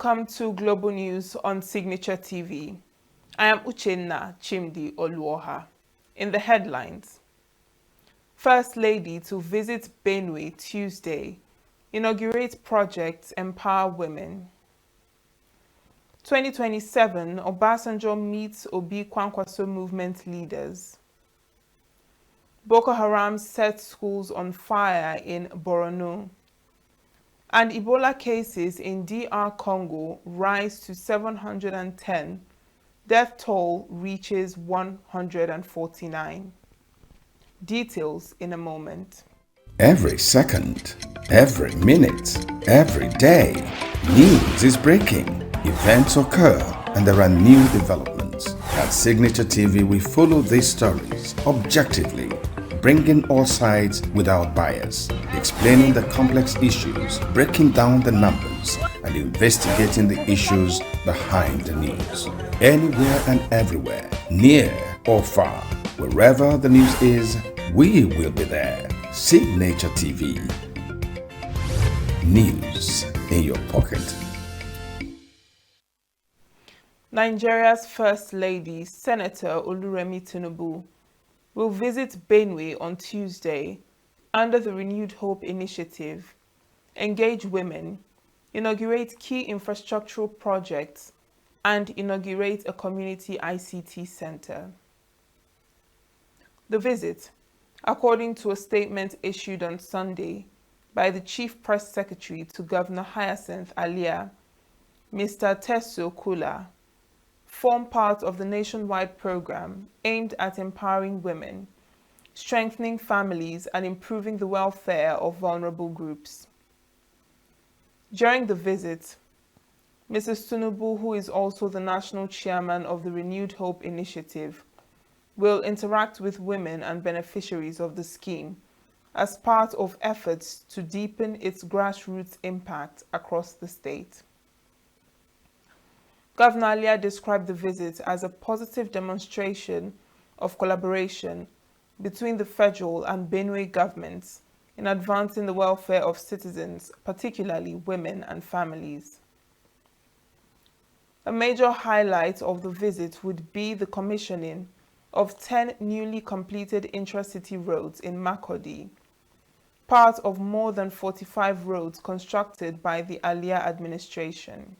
Welcome to Global News on Signature TV. I am Uchenna Chimdi Oluoha. In the headlines, First Lady to visit Benue Tuesday, inaugurate project Empower Women. 2027, Obasanjo meets Obi-Kwankwaso movement leaders. Boko Haram sets schools on fire in Borno. And Ebola cases in DR Congo rise to 710. Death toll reaches 149. Details in a moment. Every second, every minute, every day, news is breaking. Events occur and there are new developments. At Signature TV, we follow these stories objectively, bringing all sides without bias, explaining the complex issues, breaking down the numbers, and investigating the issues behind the news. Anywhere and everywhere, near or far, wherever the news is, we will be there. Signature TV. News in your pocket. Nigeria's First Lady, Senator Oluremi Tinubu, will visit Benue on Tuesday under the Renewed Hope Initiative, engage women, inaugurate key infrastructural projects, and inaugurate a community ICT center. The visit, according to a statement issued on Sunday by the Chief Press Secretary to Governor Hyacinth Alia, Mr. Teso Kula, form part of the nationwide program aimed at empowering women, strengthening families, and improving the welfare of vulnerable groups. During the visit, Mrs. Tinubu, who is also the national chairman of the Renewed Hope Initiative, will interact with women and beneficiaries of the scheme as part of efforts to deepen its grassroots impact across the state. Governor Alia described the visit as a positive demonstration of collaboration between the federal and Benue governments in advancing the welfare of citizens, particularly women and families. A major highlight of the visit would be the commissioning of 10 newly completed intra-city roads in Makurdi, part of more than 45 roads constructed by the Alia administration.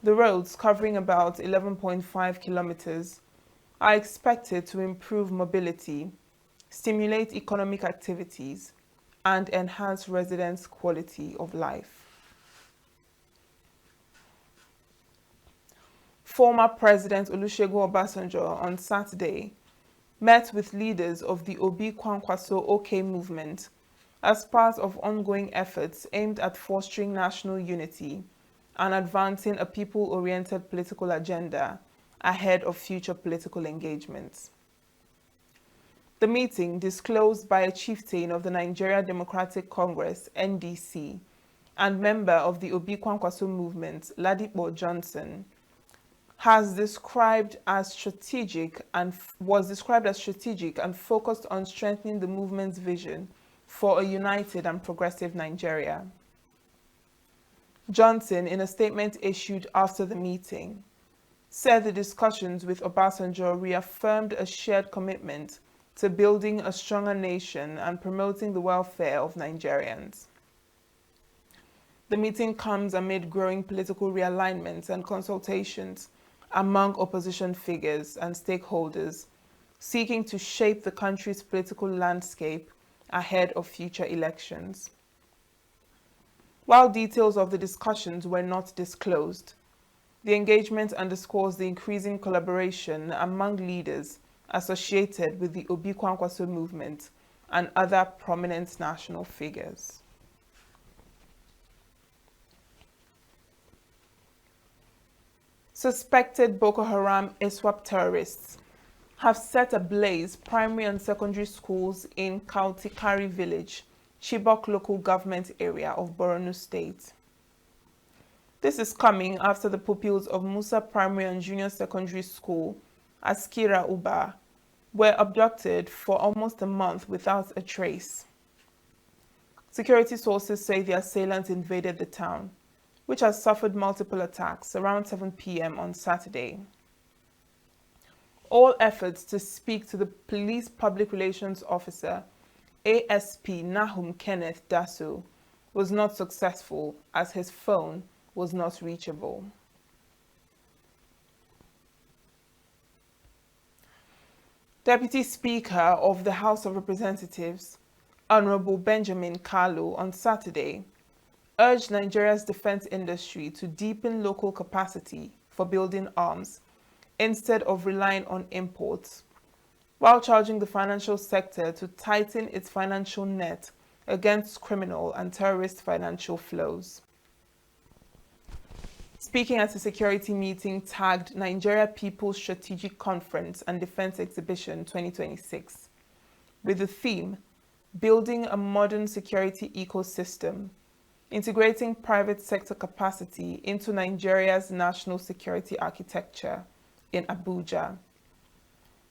The roads, covering about 11.5 kilometers, are expected to improve mobility, stimulate economic activities, and enhance residents' quality of life. Former President Olusegun Obasanjo on Saturday met with leaders of the Obi-Kwankwaso OK movement as part of ongoing efforts aimed at fostering national unity and advancing a people-oriented political agenda ahead of future political engagements. The meeting, disclosed by a chieftain of the Nigeria Democratic Congress, NDC, and member of the Obi-Kwankwaso movement, Ladipo Johnson, was described as strategic and focused on strengthening the movement's vision for a united and progressive Nigeria. Johnson, in a statement issued after the meeting, said the discussions with Obasanjo reaffirmed a shared commitment to building a stronger nation and promoting the welfare of Nigerians. The meeting comes amid growing political realignments and consultations among opposition figures and stakeholders seeking to shape the country's political landscape ahead of future elections. While details of the discussions were not disclosed, the engagement underscores the increasing collaboration among leaders associated with the Obi-Kwankwaso movement and other prominent national figures. Suspected Boko Haram ISWAP terrorists have set ablaze primary and secondary schools in Kautikari village, Chibok local government area of Borno State. This is coming after the pupils of Musa Primary and Junior Secondary School, Askira Uba, were abducted for almost a month without a trace. Security sources say the assailants invaded the town, which has suffered multiple attacks around 7 p.m. on Saturday. All efforts to speak to the police public relations officer, ASP Nahum Kenneth Dasso, was not successful as his phone was not reachable. Deputy Speaker of the House of Representatives, Honorable Benjamin Kalu, on Saturday, urged Nigeria's defense industry to deepen local capacity for building arms instead of relying on imports, while charging the financial sector to tighten its financial net against criminal and terrorist financial flows. Speaking at a security meeting tagged Nigeria People's Strategic Conference and Defense Exhibition 2026, with the theme, Building a Modern Security Ecosystem, Integrating Private Sector Capacity into Nigeria's National Security Architecture in Abuja.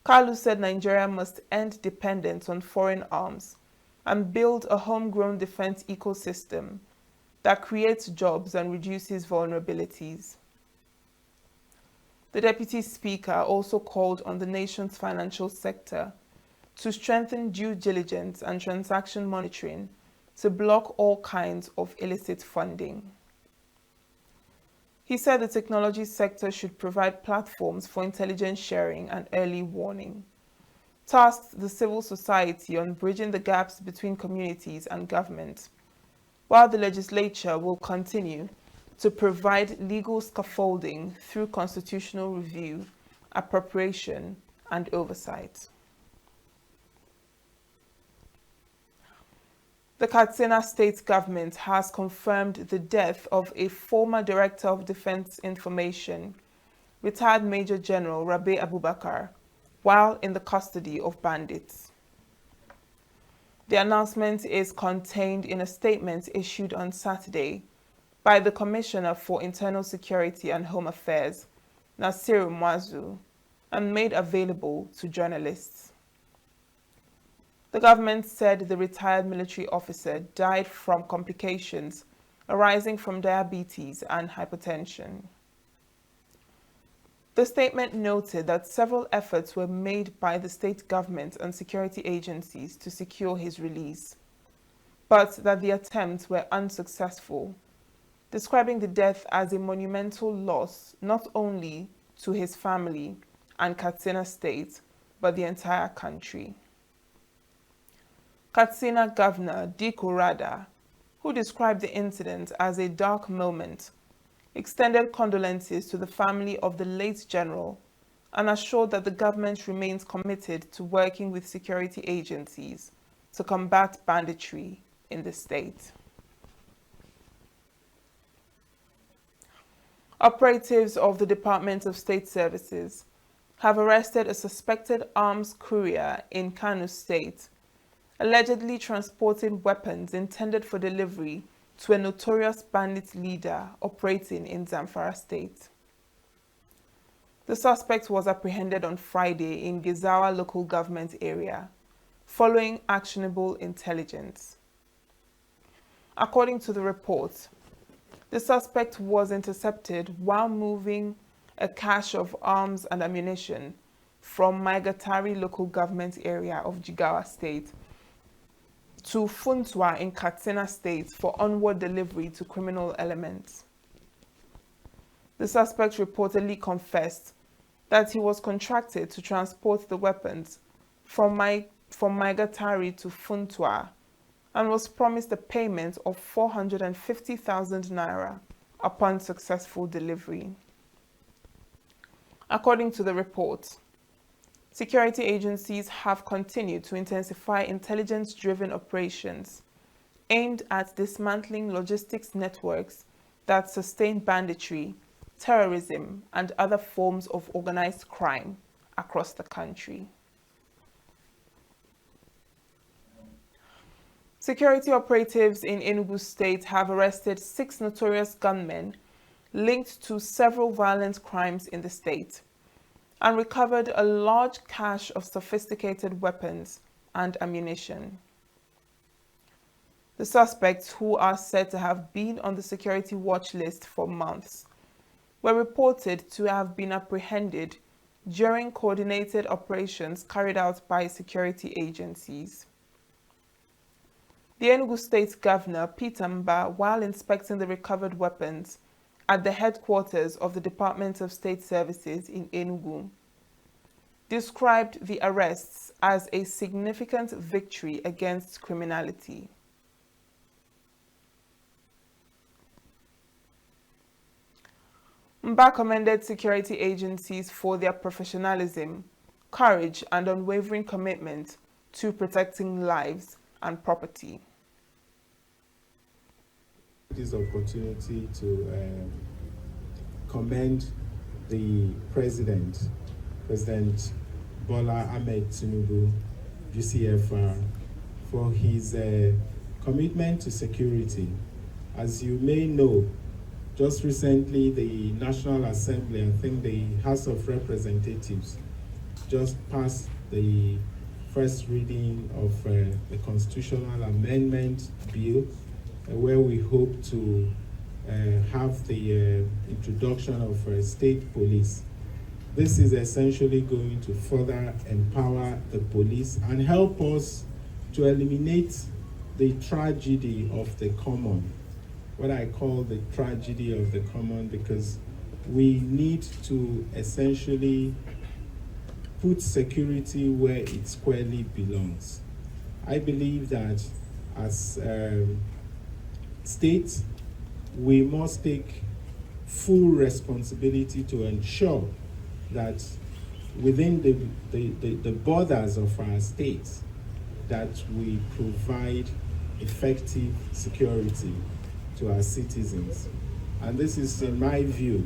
Kalu said Nigeria must end dependence on foreign arms and build a homegrown defense ecosystem that creates jobs and reduces vulnerabilities. The Deputy Speaker also called on the nation's financial sector to strengthen due diligence and transaction monitoring to block all kinds of illicit funding. He said the technology sector should provide platforms for intelligence sharing and early warning, tasked the civil society on bridging the gaps between communities and government, while the legislature will continue to provide legal scaffolding through constitutional review, appropriation, and oversight. The Katsina state government has confirmed the death of a former Director of Defense Information, retired Major General Rabe Abubakar, while in the custody of bandits. The announcement is contained in a statement issued on Saturday by the Commissioner for Internal Security and Home Affairs, Nasiru Mwazu, and made available to journalists. The government said the retired military officer died from complications arising from diabetes and hypertension. The statement noted that several efforts were made by the state government and security agencies to secure his release, but that the attempts were unsuccessful, describing the death as a monumental loss not only to his family and Katsina State, but the entire country. Katsina Governor Diko Rada, who described the incident as a dark moment, extended condolences to the family of the late general and assured that the government remains committed to working with security agencies to combat banditry in the state. Operatives of the Department of State Services have arrested a suspected arms courier in Kano State, allegedly transporting weapons intended for delivery to a notorious bandit leader operating in Zamfara State. The suspect was apprehended on Friday in Gezawa local government area, following actionable intelligence. According to the report, the suspect was intercepted while moving a cache of arms and ammunition from Maigatari local government area of Jigawa State to Funtua in Katsina State for onward delivery to criminal elements. The suspect reportedly confessed that he was contracted to transport the weapons from Maigatari to Funtua and was promised a payment of 450,000 naira upon successful delivery. According to the report, security agencies have continued to intensify intelligence-driven operations aimed at dismantling logistics networks that sustain banditry, terrorism, and other forms of organized crime across the country. Security operatives in Enugu State have arrested 6 notorious gunmen linked to several violent crimes in the state, and recovered a large cache of sophisticated weapons and ammunition. The suspects, who are said to have been on the security watch list for months, were reported to have been apprehended during coordinated operations carried out by security agencies. The Enugu State Governor, Peter Mba, while inspecting the recovered weapons at the headquarters of the Department of State Services in Enugu, described the arrests as a significant victory against criminality. Mba commended security agencies for their professionalism, courage, and unwavering commitment to protecting lives and property. This opportunity to commend the President Bola Ahmed Tinubu, GCFR, for his commitment to security. As you may know, just recently the National Assembly, I think the House of Representatives, just passed the first reading of the Constitutional Amendment Bill, where we hope to have the introduction of state police. This is essentially going to further empower the police and help us to eliminate the tragedy of the common. What I call the tragedy of the common, because we need to essentially put security where it squarely belongs. I believe that as states, we must take full responsibility to ensure that within the borders of our states, that we provide effective security to our citizens. And this is, in my view,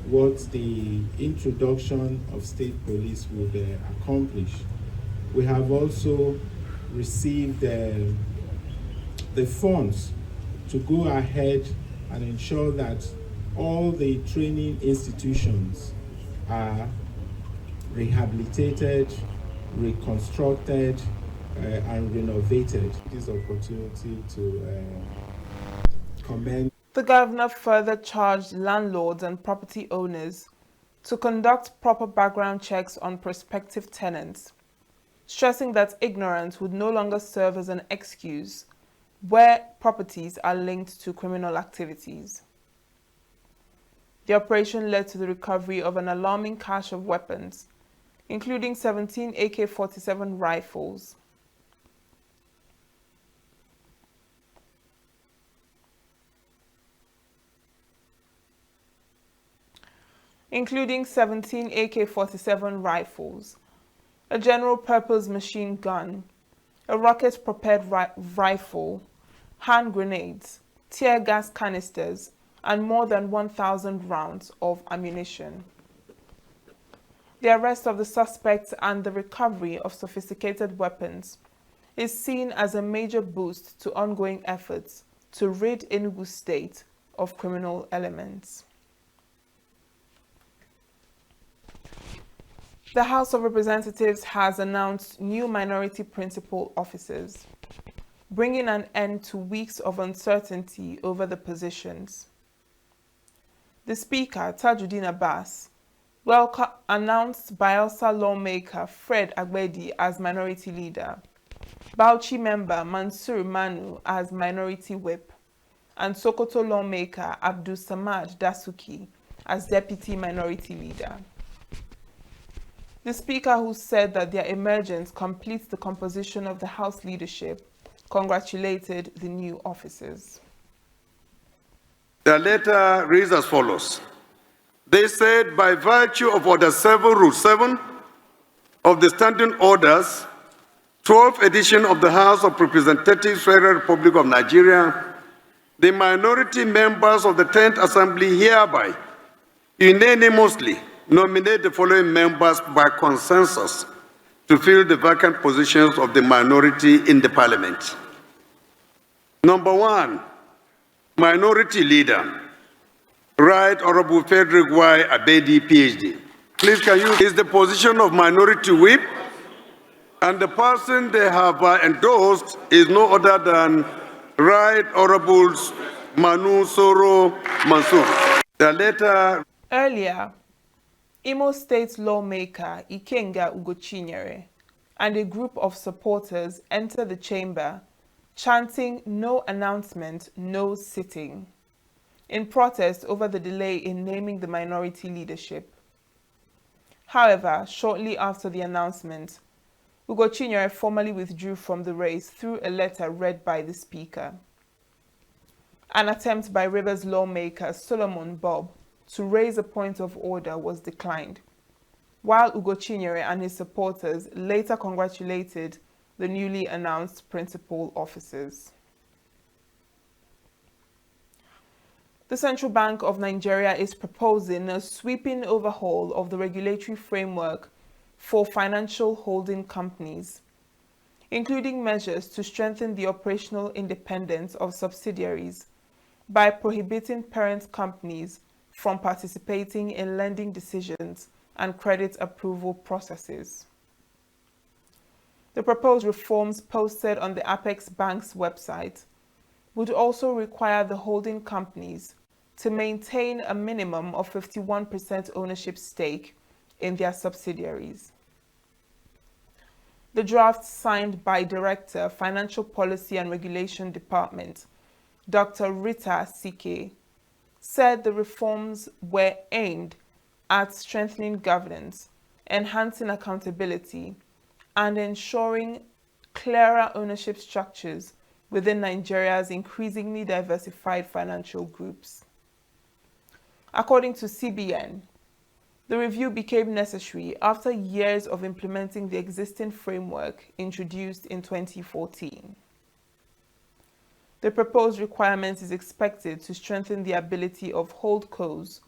what the introduction of state police would accomplish. We have also received the funds to go ahead and ensure that all the training institutions are rehabilitated, reconstructed, and renovated. This opportunity to commend. The governor further charged landlords and property owners to conduct proper background checks on prospective tenants, stressing that ignorance would no longer serve as an excuse where properties are linked to criminal activities. The operation led to the recovery of an alarming cache of weapons, including 17 AK-47 rifles, a general-purpose machine gun, a rocket-propelled rifle, hand grenades, tear gas canisters, and more than 1,000 rounds of ammunition. The arrest of the suspects and the recovery of sophisticated weapons is seen as a major boost to ongoing efforts to rid Enugu State of criminal elements. The House of Representatives has announced new minority principal officers, bringing an end to weeks of uncertainty over the positions. The Speaker, Tajuddin Abbas, announced Bayelsa lawmaker Fred Agbedi as minority leader, Bauchi member Mansur Manu as minority whip, and Sokoto lawmaker Abdul Samad Dasuki as deputy minority leader. The Speaker, who said that their emergence completes the composition of the House leadership, congratulated the new officers. The letter reads as follows. They said, by virtue of Order 7, Rule 7 of the Standing Orders, 12th edition of the House of Representatives, Federal Republic of Nigeria, the minority members of the 10th Assembly hereby unanimously nominate the following members by consensus to fill the vacant positions of the minority in the Parliament. Number 1, Minority Leader, Right Honorable Frederick Y. Abedi, PhD. Please, can you is the position of Minority Whip, and the person they have endorsed is no other than Right Honorables Manu Soro Mansour. The letter. Earlier, Imo State lawmaker Ikenga Ugochinyere and a group of supporters entered the chamber chanting "No announcement, no sitting" in protest over the delay in naming the minority leadership. However, shortly after the announcement, Ugochinyere formally withdrew from the race through a letter read by the Speaker. An attempt by Rivers lawmaker Solomon Bob to raise a point of order was declined, while Ugochinyere and his supporters later congratulated the newly announced principal officers. The Central Bank of Nigeria is proposing a sweeping overhaul of the regulatory framework for financial holding companies, including measures to strengthen the operational independence of subsidiaries by prohibiting parent companies from participating in lending decisions and credit approval processes. The proposed reforms posted on the Apex Bank's website would also require the holding companies to maintain a minimum of 51% ownership stake in their subsidiaries. The draft, signed by Director, Financial Policy and Regulation Department, Dr. Rita Sike, said the reforms were aimed at strengthening governance, enhancing accountability, and ensuring clearer ownership structures within Nigeria's increasingly diversified financial groups. According to CBN, the review became necessary after years of implementing the existing framework introduced in 2014. The proposed requirement is expected to strengthen the ability of holdcos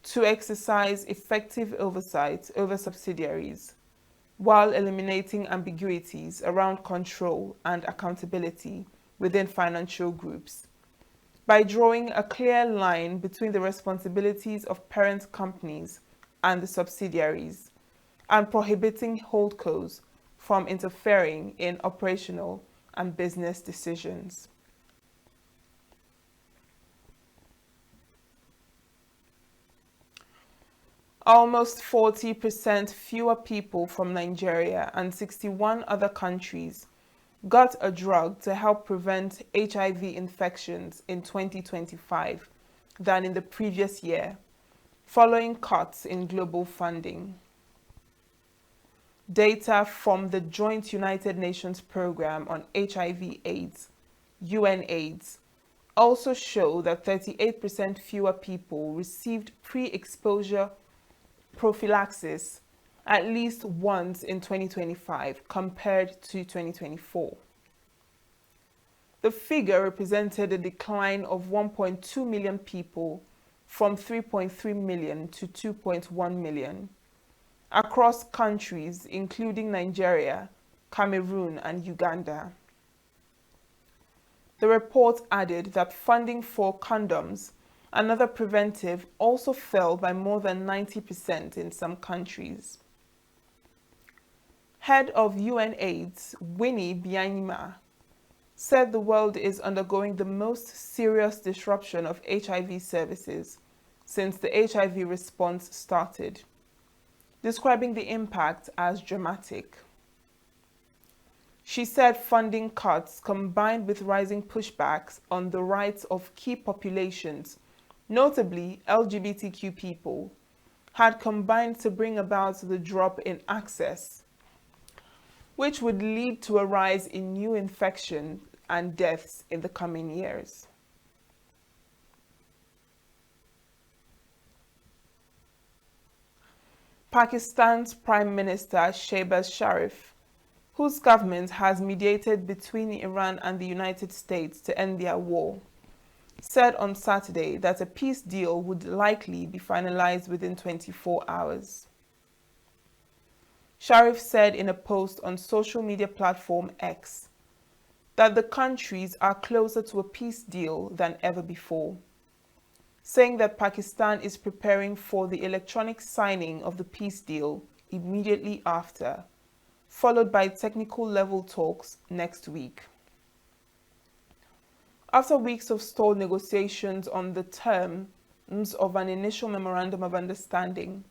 to exercise effective oversight over subsidiaries, while eliminating ambiguities around control and accountability within financial groups, by drawing a clear line between the responsibilities of parent companies and the subsidiaries, and prohibiting holdcos from interfering in operational and business decisions. Almost 40% fewer people from Nigeria and 61 other countries got a drug to help prevent HIV infections in 2025 than in the previous year, following cuts in global funding. Data from the Joint United Nations Programme on HIV/AIDS, UNAIDS, also show that 38% fewer people received pre-exposure prophylaxis at least once in 2025 compared to 2024. The figure represented a decline of 1.2 million people from 3.3 million to 2.1 million across countries including Nigeria, Cameroon, and Uganda. The report added that funding for condoms, another preventive, also fell by more than 90% in some countries. Head of UNAIDS, Winnie Byanyima, said the world is undergoing the most serious disruption of HIV services since the HIV response started, describing the impact as dramatic. She said funding cuts combined with rising pushbacks on the rights of key populations, notably LGBTQ people, had combined to bring about the drop in access, which would lead to a rise in new infections and deaths in the coming years. Pakistan's Prime Minister Shehbaz Sharif, whose government has mediated between Iran and the United States to end their war, said on Saturday that a peace deal would likely be finalized within 24 hours. Sharif said in a post on social media platform X that the countries are closer to a peace deal than ever before, saying that Pakistan is preparing for the electronic signing of the peace deal immediately after, followed by technical level talks next week. after weeks of stalled negotiations on the terms of an initial memorandum of understanding.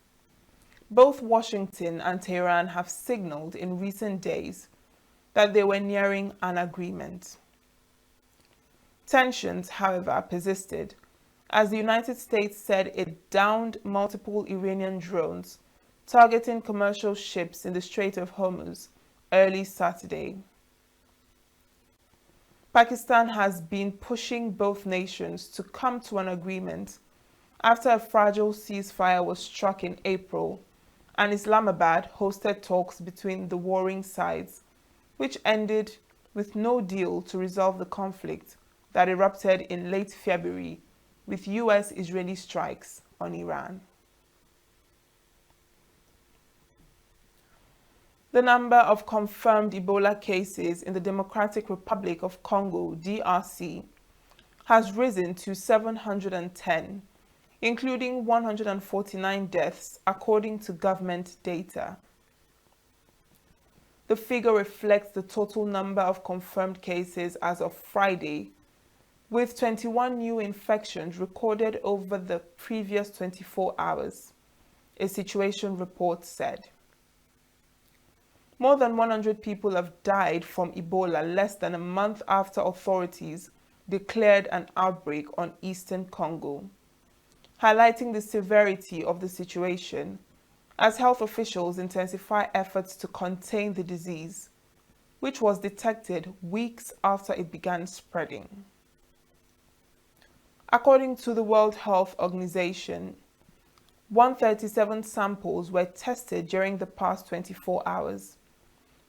Both Washington and Tehran have signaled in recent days that they were nearing an agreement. Tensions, however, persisted as the United States said it downed multiple Iranian drones targeting commercial ships in the Strait of Hormuz early Saturday. Pakistan has been pushing both nations to come to an agreement after a fragile ceasefire was struck in April, and Islamabad hosted talks between the warring sides, which ended with no deal to resolve the conflict that erupted in late February with US-Israeli strikes on Iran. The number of confirmed Ebola cases in the Democratic Republic of Congo, DRC, has risen to 710, including 149 deaths, according to government data. The figure reflects the total number of confirmed cases as of Friday, with 21 new infections recorded over the previous 24 hours, a situation report said. More than 100 people have died from Ebola less than a month after authorities declared an outbreak on eastern Congo, highlighting the severity of the situation as health officials intensify efforts to contain the disease, which was detected weeks after it began spreading. According to the World Health Organization, 137 samples were tested during the past 24 hours,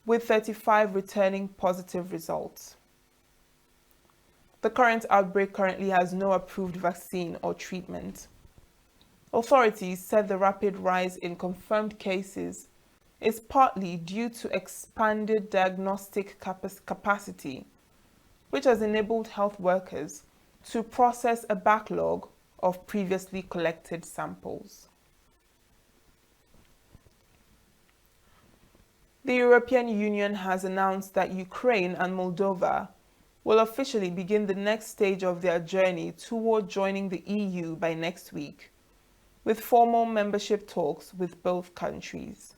with 35 returning positive results. The current outbreak currently has no approved vaccine or treatment. Authorities said the rapid rise in confirmed cases is partly due to expanded diagnostic capacity, which has enabled health workers to process a backlog of previously collected samples. The European Union has announced that Ukraine and Moldova will officially begin the next stage of their journey toward joining the EU by next week, with formal membership talks with both countries.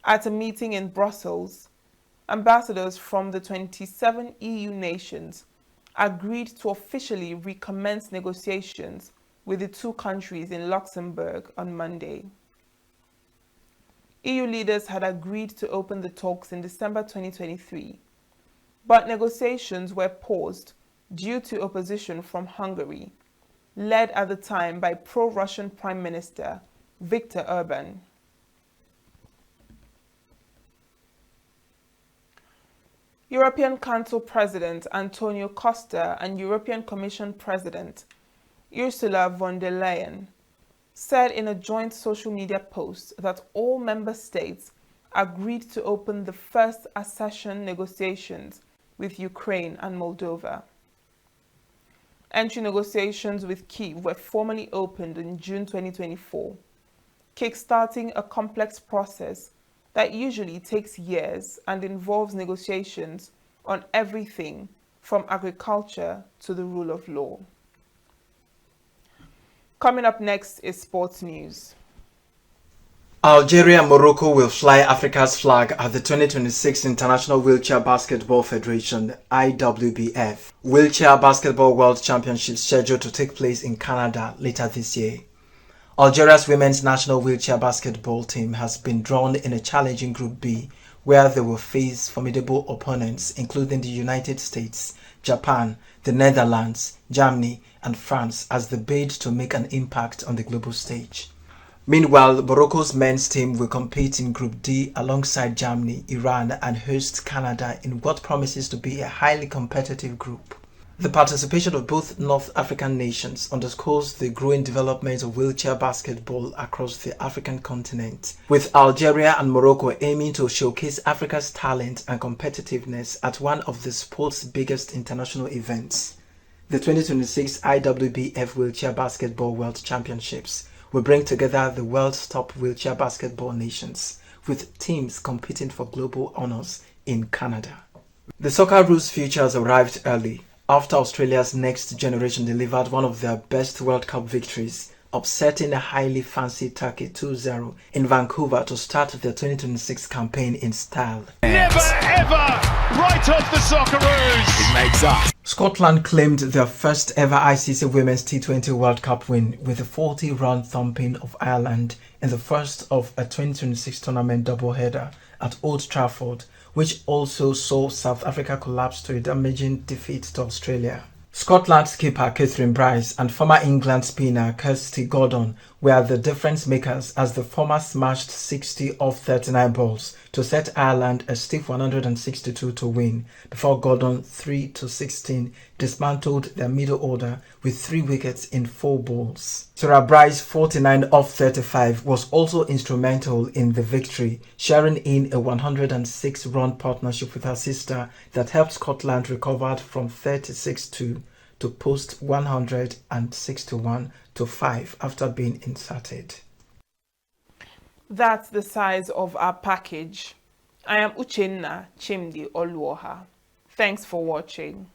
At a meeting in Brussels, ambassadors from the 27 EU nations agreed to officially recommence negotiations with the two countries in Luxembourg on Monday. EU leaders had agreed to open the talks in December 2023, but negotiations were paused due to opposition from Hungary, led at the time by pro-Russian Prime Minister Viktor Orban. European Council President Antonio Costa and European Commission President Ursula von der Leyen said in a joint social media post that all member states agreed to open the first accession negotiations with Ukraine and Moldova. Entry negotiations with Kyiv were formally opened in June 2024, kickstarting a complex process that usually takes years and involves negotiations on everything from agriculture to the rule of law. Coming up next is sports news. Algeria and Morocco will fly Africa's flag at the 2026 International Wheelchair Basketball Federation (IWBF) Wheelchair Basketball World Championship scheduled to take place in Canada later this year. Algeria's women's national wheelchair basketball team has been drawn in a challenging Group B, where they will face formidable opponents including the United States, Japan, the Netherlands, Germany, and France as they bid to make an impact on the global stage. Meanwhile, Morocco's men's team will compete in Group D alongside Germany, Iran, and host Canada in what promises to be a highly competitive group. The participation of both North African nations underscores the growing development of wheelchair basketball across the African continent, with Algeria and Morocco aiming to showcase Africa's talent and competitiveness at one of the sport's biggest international events. The 2026 IWBF Wheelchair Basketball World Championships will bring together the world's top wheelchair basketball nations, with teams competing for global honors in Canada. The Socceroos futures arrived early after Australia's next generation delivered one of their best World Cup victories, upsetting a highly fancied Turkey 2-0 in Vancouver to start their 2026 campaign in style. Never ever! Right off the Socceroos! It makes up. Scotland claimed their first ever ICC Women's T20 World Cup win with a 40-run thumping of Ireland in the first of a 2026 tournament doubleheader at Old Trafford, which also saw South Africa collapse to a damaging defeat to Australia. Scotland skipper Catherine Bryce and former England spinner Kirsty Gordon were the difference makers as the former smashed 60 off 39 balls to set Ireland a stiff 162 to win, before Gordon 3-16 dismantled their middle order with 3 wickets in 4 balls. Sarah Bryce 49 off 35 was also instrumental in the victory, sharing in a 106-run partnership with her sister that helped Scotland recover from 36-2 to post 161-5 after being inserted. That's the size of our package. I am Uchenna Chimdi Oluoha. Thanks for watching.